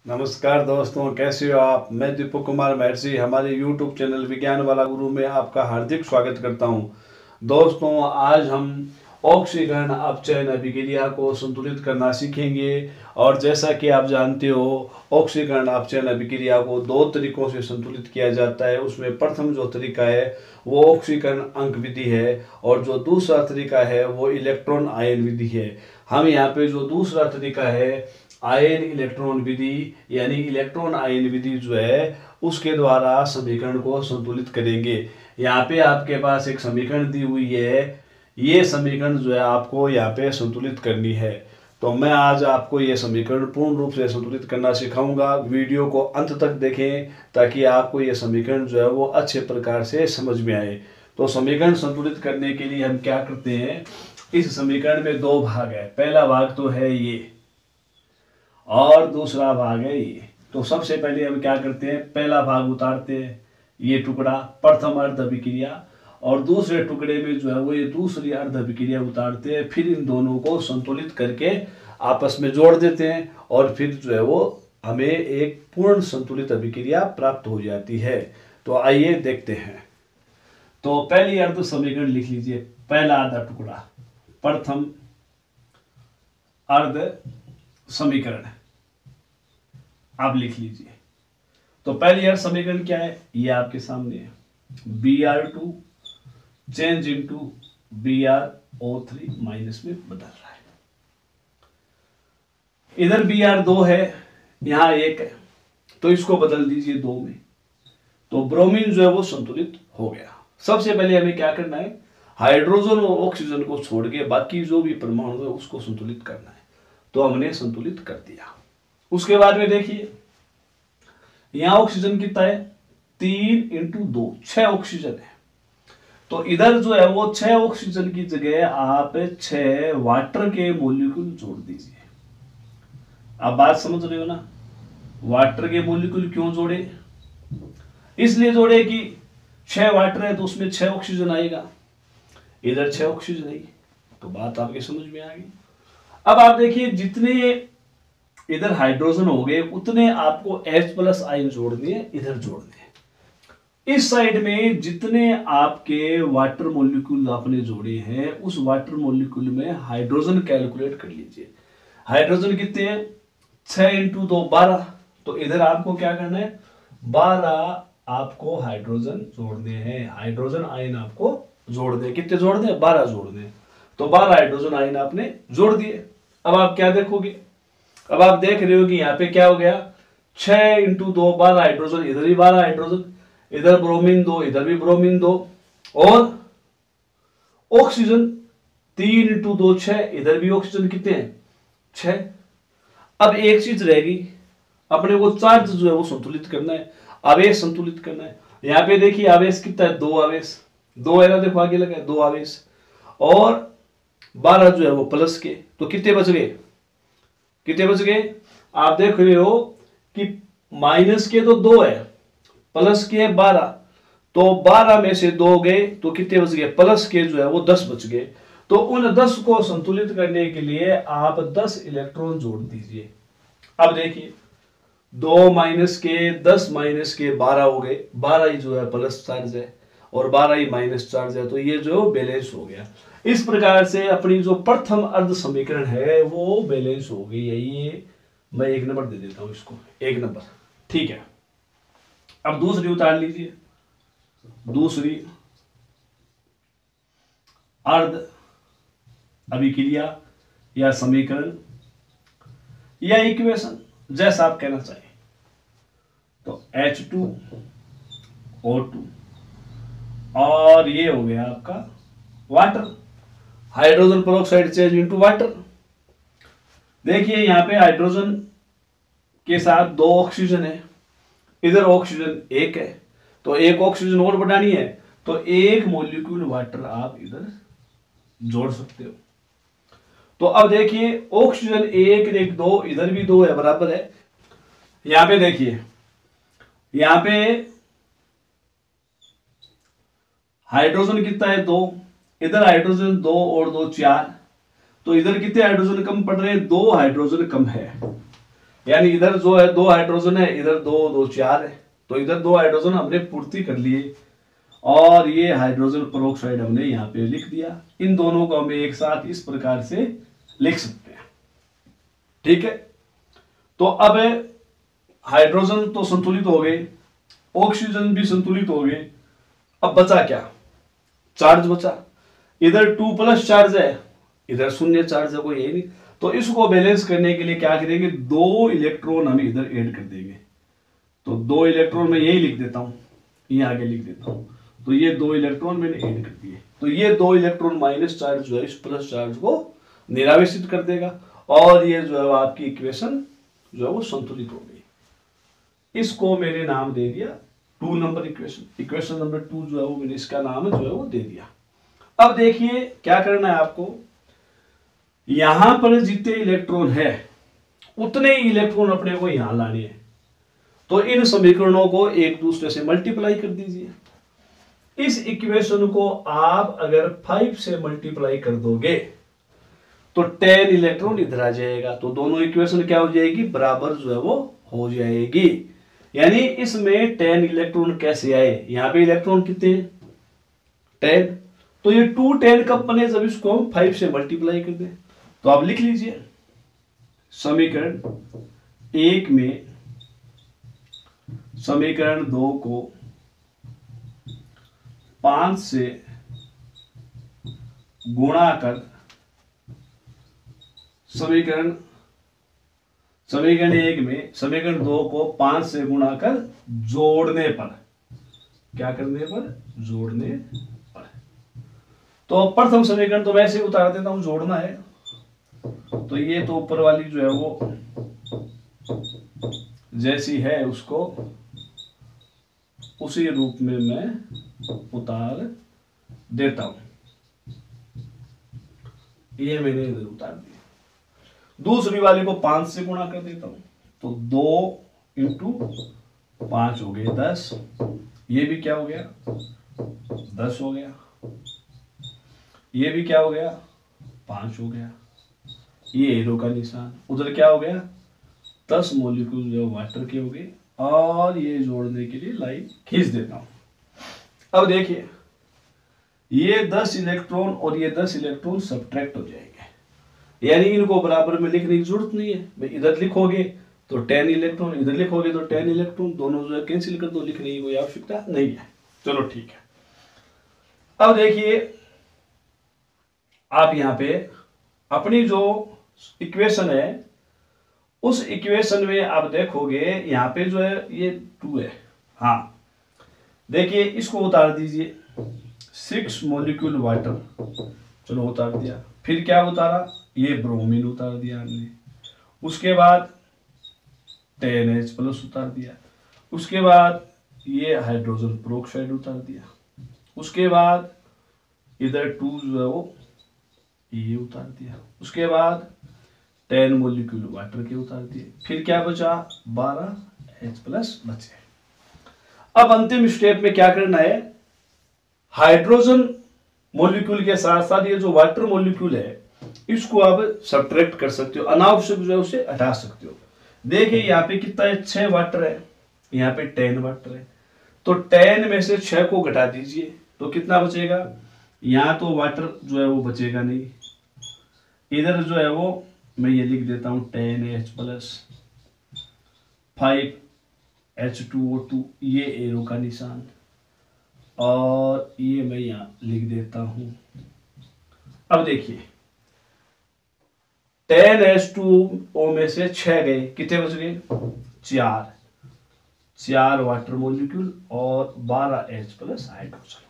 नमस्कार दोस्तों, कैसे हो आप। मैं दीपक कुमार महर्षि हमारे YouTube चैनल विज्ञान वाला गुरु में आपका हार्दिक स्वागत करता हूं। दोस्तों, आज हम ऑक्सीकरण अपचयन अभिक्रिया को संतुलित करना सीखेंगे। और जैसा कि आप जानते हो, ऑक्सीकरण अपचयन अभिक्रिया को दो तरीकों से संतुलित किया जाता है। उसमें प्रथम जो तरीका है वो ऑक्सीकरण अंक विधि है, और जो दूसरा तरीका है वो इलेक्ट्रॉन आयन विधि है। हम यहाँ पे जो दूसरा तरीका है आयन इलेक्ट्रॉन विधि यानी इलेक्ट्रॉन आयन विधि जो है उसके द्वारा समीकरण को संतुलित करेंगे। यहाँ पे आपके पास एक समीकरण दी हुई है, ये समीकरण जो है आपको यहाँ पे संतुलित करनी है। तो मैं आज आपको ये समीकरण पूर्ण रूप से संतुलित करना सिखाऊंगा। वीडियो को अंत तक देखें ताकि आपको ये समीकरण जो है वो अच्छे प्रकार से समझ में आए। तो समीकरण संतुलित करने के लिए हम क्या करते हैं, इस समीकरण में दो भाग है। पहला भाग तो है ये और दूसरा भाग है ये। तो सबसे पहले हम क्या करते हैं, पहला भाग उतारते हैं, ये टुकड़ा प्रथम अर्ध अभिक्रिया, और दूसरे टुकड़े में जो है वो ये दूसरी अर्ध अभिक्रिया उतारते हैं। फिर इन दोनों को संतुलित करके आपस में जोड़ देते हैं और फिर जो है वो हमें एक पूर्ण संतुलित अभिक्रिया प्राप्त हो जाती है। तो आइए देखते हैं। तो पहली अर्ध समीकरण लिख लीजिए, पहला आधा टुकड़ा प्रथम अर्ध समीकरण आप लिख लीजिए। तो पहली अर्ध समीकरण क्या है, ये आपके सामने है। Br2 change into BrO3 minus में बदल रहा है। इधर Br2 है, यहां 1 है, तो इसको बदल दीजिए 2 में। तो ब्रोमीन जो है वो संतुलित हो गया। सबसे पहले हमें क्या करना है, हाइड्रोजन और ऑक्सीजन को छोड़ के बाकी जो भी परमाणु है उसको संतुलित करना है। तो हमने संतुलित कर दिया। उसके बाद में देखिए यहां ऑक्सीजन कितना है, 3 इंटू 2 6 ऑक्सीजन है। तो इधर जो है वो 6 ऑक्सीजन की जगह आप 6 वाटर के मॉलिक्यूल जोड़ दीजिए। आप बात समझ रहे हो ना, वाटर के मॉलिक्यूल क्यों जोड़े, इसलिए जोड़े कि 6 वाटर है तो उसमें 6 ऑक्सीजन आएगा, इधर 6 ऑक्सीजन आई। तो बात आपके समझ में आ गई। अब आप देखिए जितने इधर हाइड्रोजन हो गए उतने आपको H+ आयन जोड़ने हैं, इधर जोड़ने हैं। इस साइड में जितने आपके वाटर मॉलिक्यूल आपने जोड़े हैं उस वाटर मॉलिक्यूल में हाइड्रोजन कैलकुलेट कर लीजिए। हाइड्रोजन कितने हैं, 6 इंटू 2 12। तो इधर आपको क्या करना है, 12 आपको हाइड्रोजन जोड़ने हैं, हाइड्रोजन आयन आपको जोड़ने। कितने जोड़ने, 12 जोड़ने। तो 12 हाइड्रोजन आयन आपने जोड़ दिए। अब आप क्या देखोगे, अब आप देख रहे हो कि यहाँ पे क्या हो गया, 6 इंटू 2 12 हाइड्रोजन, इधर भी 12 हाइड्रोजन, इधर ब्रोमीन 2, इधर भी ब्रोमीन 2, और ऑक्सीजन 3 इंटू 2 6, इधर भी ऑक्सीजन कितने हैं, 6। अब एक चीज रहेगी, अपने को चार्ज जो है वो संतुलित करना है, आवेश संतुलित करना है। यहाँ पे देखिए आवेश कितना है, 2 आवेश, 2 है ना, देखो आगे लगा है 2 आवेश, और 12 जो है वो प्लस के। तो कितने बच गए, कितने बच गए, आप देख रहे हो कि माइनस के तो 2 है, प्लस के 12। तो 12 में से 2 गए तो कितने बच गए, प्लस के जो है वो 10 बच गए। तो उन 10 को संतुलित करने के लिए आप 10 इलेक्ट्रॉन जोड़ दीजिए। अब देखिए 2 माइनस के 10 माइनस के 12 हो गए, 12 ही जो है प्लस चार्ज है और 12 ही माइनस चार्ज है। तो ये जो बैलेंस हो गया। इस प्रकार से अपनी जो प्रथम अर्ध समीकरण है वो बैलेंस हो गई है। ये मैं 1 नंबर दे देता हूं इसको, 1 नंबर, ठीक है। अब दूसरी उतार लीजिए, दूसरी अर्ध अभिक्रिया या समीकरण या इक्वेशन, जैसा आप कहना चाहिए। तो H2O2 और ये हो गया आपका water, hydrogen peroxide change into water. देखिए यहां पे हाइड्रोजन के साथ 2 ऑक्सीजन है, इधर ऑक्सीजन 1 है, तो 1 ऑक्सीजन और बढ़ानी है तो 1 मॉलिक्यूल वाटर आप इधर जोड़ सकते हो। तो अब देखिए ऑक्सीजन 1 1 2, इधर भी 2 है, बराबर है। यहां पे देखिए, यहां पे हाइड्रोजन कितना है, 2, इधर हाइड्रोजन 2 और 2 4, तो इधर कितने हाइड्रोजन कम पड़ रहे हैं, 2 हाइड्रोजन कम है। यानी इधर जो है 2 हाइड्रोजन है, इधर 2 2 4 है, तो इधर 2 हाइड्रोजन हमने पूर्ति कर लिए और ये हाइड्रोजन पेरोक्साइड हमने यहाँ पे लिख दिया। इन दोनों को हम एक साथ इस प्रकार से लिख सकते हैं। ठीक है, तो अब हाइड्रोजन तो संतुलित हो गए, ऑक्सीजन भी संतुलित हो गए। अब बचा क्या? चार्ज बचा। इधर 2+ चार्ज है, इधर 0 चार्ज है, कोई है नहीं। तो इसको बैलेंस करने के लिए क्या करेंगे, 2 इलेक्ट्रॉन हम इधर ऐड कर देंगे। तो 2 इलेक्ट्रॉन मैं यही लिख देता हूं, ये आगे लिख देता हूं। तो ये 2 इलेक्ट्रॉन मैंने ऐड कर दिए। तो ये 2 इलेक्ट्रॉन माइनस चार्ज जो है इस प्लस चार्ज को निरावेशित कर देगा और ये जो है आपकी इक्वेशन जो है वो संतुलित हो गई। इसको मैंने नाम दे दिया 2 नंबर इक्वेशन। इक्वेशन नंबर 2 जो है वो मैंने इसका नाम जो है वो दे दिया। अब देखिए क्या करना है आपको, यहां पर जितने इलेक्ट्रॉन है उतने ही इलेक्ट्रॉन अपने को यहां लाने हैं। तो इन समीकरणों को एक दूसरे से मल्टीप्लाई कर दीजिए। इस इक्वेशन को आप अगर 5 से मल्टीप्लाई कर दोगे तो 10 इलेक्ट्रॉन इधर आ जाएगा। तो दोनों इक्वेशन क्या हो जाएगी, बराबर जो है वो हो जाएगी। यानी इसमें 10 इलेक्ट्रॉन कैसे आए, यहां पे इलेक्ट्रॉन कितने 10, तो ये 2 10 कब बने, जब इसको हम 5 से मल्टीप्लाई कर दें। तो आप लिख लीजिए समीकरण 1 में समीकरण 2 को 5 से गुणा कर समीकरण 1 में समीकरण 2 को 5 से गुणा कर जोड़ने पर, क्या करने पर, जोड़ने पर। तो प्रथम समीकरण तो वैसे उतार देता हूं, जोड़ना है। तो ये तो ऊपर वाली जो है वो जैसी है उसको उसी रूप में मैं उतार देता हूं। ये मैंने इधर उतार दिया। दूसरी वाली को 5 से गुणा कर देता हूं, तो 2 × 5 हो गए 10। ये भी क्या हो गया 10 हो गया। ये भी क्या हो गया 5 हो गया। ये एरो का निशान, उधर क्या हो गया 10 मॉलिक्यूल जो वाटर के हो गए। और ये जोड़ने के लिए लाइन खींच देता हूं। अब देखिए ये 10 इलेक्ट्रॉन और ये 10 इलेक्ट्रॉन सब्ट्रैक्ट हो जाएंगे, यानी इनको बराबर में लिखने की जरूरत नहीं है। भाई इधर लिखोगे तो 10 इलेक्ट्रॉन, इधर लिखोगे तो 10 इलेक्ट्रॉन, दोनों जो है कैंसिल कर दो, लिखने की कोई आवश्यकता नहीं है। चलो ठीक है। अब देखिए आप यहां पे अपनी जो इक्वेशन है उस इक्वेशन में आप देखोगे यहां पे जो है ये 2 है। हाँ देखिए इसको उतार दीजिए, 6 मॉलिक्यूल वाटर, चलो उतार दिया। फिर क्या उतारा, ये ब्रोमीन उतार दिया हमने। उसके बाद 10H+ उतार दिया। उसके बाद ये हाइड्रोजन पेरोक्साइड उतार दिया। उसके बाद इधर 2 जो है वो ये उतार दिया। उसके बाद 10 मॉलिक्यूल वाटर के उतार दिए। फिर क्या बचा 12H+ बचे। अब अंतिम स्टेप में क्या करना है, हाइड्रोजन मॉलिक्यूल के साथ साथ ये जो वाटर मॉलिक्यूल है इसको आप सब्ट्रैक्ट कर सकते हो, अनावश्यक जो है उसे हटा सकते हो। देखिए यहाँ पे कितना है 6 वाटर है, यहाँ पे 10 वाटर है। तो 10 में से 6 को घटा दीजिए तो कितना बचेगा, यहाँ तो वाटर जो है वो बचेगा नहीं। इधर जो है वो मैं ये लिख देता हूं 10H+ 5H2O2, ये एरो का निशान, और ये मैं यहां लिख देता हूं। अब देखिए 10H2O में से 6 गए, कितने बच गए 4 वाटर मॉलिक्यूल और 12H+ हाइड्रोजन।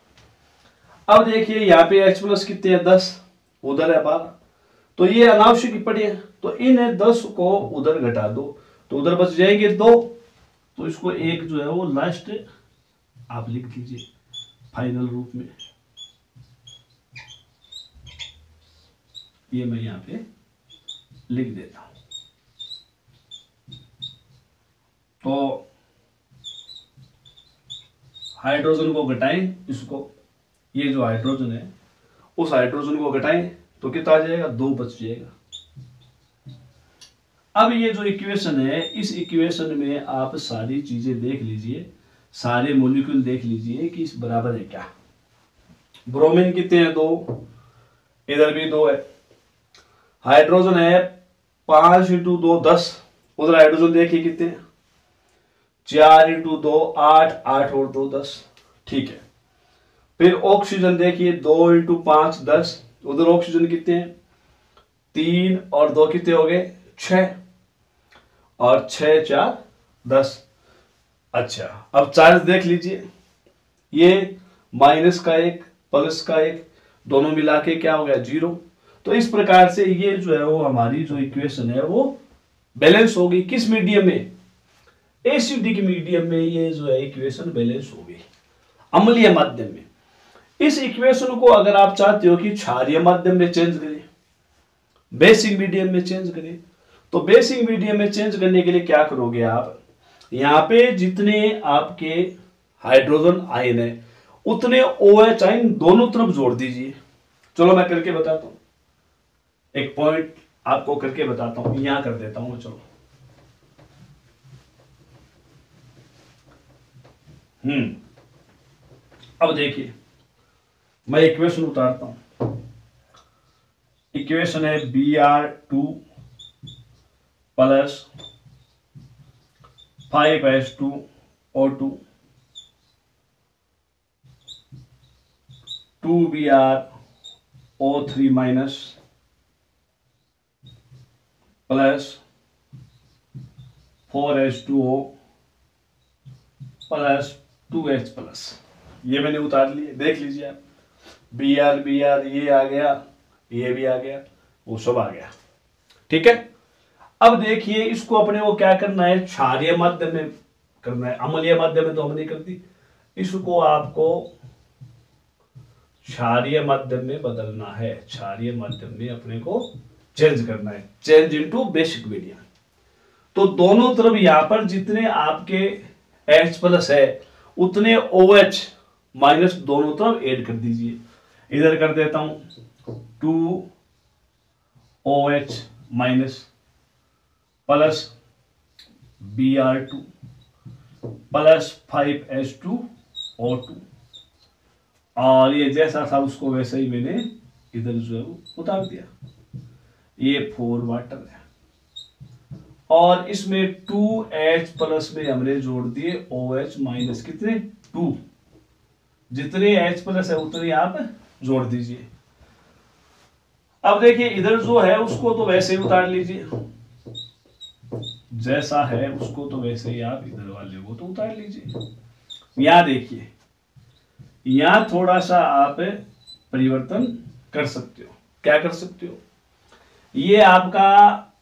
अब देखिए यहाँ पे H+ कितने हैं 10, उधर है 12, तो ये अनावश्यक ही पड़े हैं। तो इन 10 को उधर घटा दो तो उधर बच जाएंगे 2। तो इसको एक जो है वो लास्ट आप लिख दीजिए फाइनल रूप में। ये मैं यहां पे लिख देता हूं। तो हाइड्रोजन को घटाएं, इसको ये जो हाइड्रोजन है उस हाइड्रोजन को घटाएं तो कितना आ जाएगा 2 बच जाएगा। अब ये जो इक्वेशन है, इस इक्वेशन में आप सारी चीजें देख लीजिए, सारे मॉलिक्यूल देख लीजिए कि इस बराबर है क्या। ब्रोमीन कितने हैं? 2, इधर भी 2 है। हाइड्रोजन है 5 × 2 10, उधर हाइड्रोजन देखिए कितने हैं, 4 × 2 8, 8 और 2 10, ठीक है। फिर ऑक्सीजन देखिए 2 × 5 10, उधर ऑक्सीजन कितने हैं, 3 और 2 कितने हो गए, 6, और 6 4 10। अच्छा, अब चार्ज देख लीजिए, ये माइनस का 1 प्लस का 1 दोनों मिला के क्या हो गया, 0। तो इस प्रकार से ये जो है वो हमारी जो इक्वेशन है वो बैलेंस होगी। किस मीडियम में? एसिडिक मीडियम में ये जो है इक्वेशन बैलेंस होगी, अम्लीय माध्यम में। इस इक्वेशन को अगर आप चाहते हो कि क्षारीय माध्यम में चेंज करें, बेसिक मीडियम में चेंज करें, तो बेसिक मीडियम में चेंज करने के लिए क्या करोगे आप, यहां पे जितने आपके हाइड्रोजन आयन है उतने OH आयन दोनों तरफ जोड़ दीजिए। चलो मैं करके बताता हूं, एक पॉइंट आपको करके बताता हूं, यहां कर देता हूं। चलो अब देखिए, मैं इक्वेशन उतारता हूं। इक्वेशन है Br2 plus 5H2O2 2BrO3 minus plus 4H2O plus 2H plus. ये मैंने उतार लिए, देख लीजिए आप, Br ये आ गया, ये भी आ गया, वो सब आ गया, ठीक है। अब देखिए इसको अपने को क्या करना है, क्षारीय माध्यम में करना है, अम्लीय माध्यम में तो हम नहीं करती, इसको आपको क्षारीय माध्यम में बदलना है, क्षारीय माध्यम में अपने को चेंज करना है, चेंज इनटू बेसिक मीडियम। तो दोनों तरफ यहां पर जितने आपके H प्लस है उतने OH माइनस दोनों तरफ ऐड कर दीजिए। इधर कर देता हूं 2OH minus plus Br2 plus 5H2O2, और ये जैसा था उसको वैसे ही मैंने इधर जो है उतार दिया। ये 4 वाटर है, और इसमें 2H प्लस में हमने जोड़ दिए OH माइनस कितने, 2। जितने H प्लस है उतने आप जोड़ दीजिए। अब देखिए इधर जो है उसको तो वैसे ही उतार लीजिए, जैसा है उसको तो वैसे ही आप इधर वाले को तो उतार लीजिए। यहां देखिए, यहां थोड़ा सा आप परिवर्तन कर सकते हो। क्या कर सकते हो, ये आपका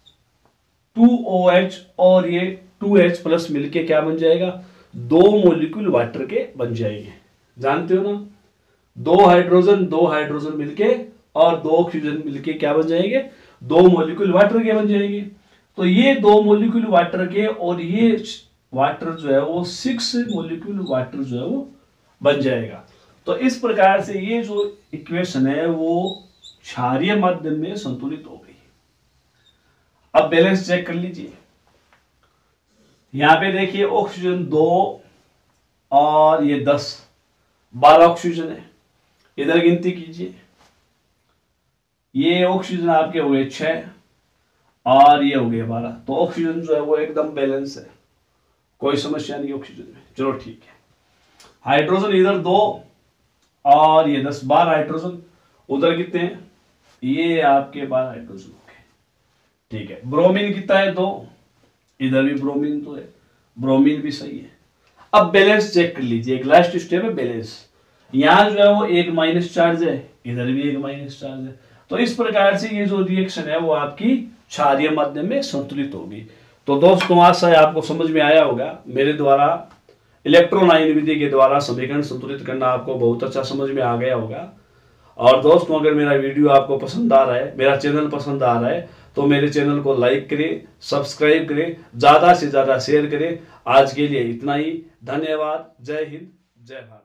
2OH और ये 2H प्लस मिलके क्या बन जाएगा, 2 मॉलिक्यूल वाटर के बन जाएंगे। जानते हो ना, 2 हाइड्रोजन मिलके और 2 ऑक्सीजन मिलके क्या बन जाएंगे, 2 मॉलिक्यूल वाटर के बन जाएंगे। तो ये 2 मॉलिक्यूल वाटर के और ये वाटर जो है वो 6 मॉलिक्यूल वाटर जो है वो बन जाएगा। तो इस प्रकार से ये जो इक्वेशन है वो क्षारीय माध्यम में संतुलित हो गई। अब बैलेंस चेक कर लीजिए, यहां पे देखिए ऑक्सीजन 2 और ये 10, 12 ऑक्सीजन है। इधर गिनती कीजिए, ये ऑक्सीजन आपके हो गए 6 और ये हो गए 12। तो ऑक्सीजन जो है वो एकदम बैलेंस है, कोई समस्या नहीं ऑक्सीजन में। चलो ठीक है, हाइड्रोजन इधर 2 और ये 10, 12 हाइड्रोजन। उधर कितने हैं, ये आपके 12 हाइड्रोजन हो गए, ठीक है। ब्रोमीन कितना है, 2, इधर भी ब्रोमीन तो है, ब्रोमीन भी सही है। अब बैलेंस चेक कर लीजिए, एक लास्ट स्टेप है बैलेंस। यहां जो है वो एक माइनस चार्ज है, इधर भी एक माइनस चार्ज है। तो इस प्रकार से ये जो रिएक्शन है वो आपकी क्षारीय माध्यम में संतुलित होगी। तो दोस्तों आशा है आपको समझ में आया होगा, मेरे द्वारा इलेक्ट्रॉन आयन विधि के द्वारा समीकरण संतुलित करना आपको बहुत अच्छा समझ में आ गया होगा। और दोस्तों अगर मेरा वीडियो आपको पसंद आ रहा है, मेरा चैनल पसंद आ रहा है, तो मेरे चैनल को लाइक करें, सब्सक्राइब करें, ज्यादा से ज्यादा शेयर करें। आज के लिए इतना ही, धन्यवाद। जय हिंद, जय भारत।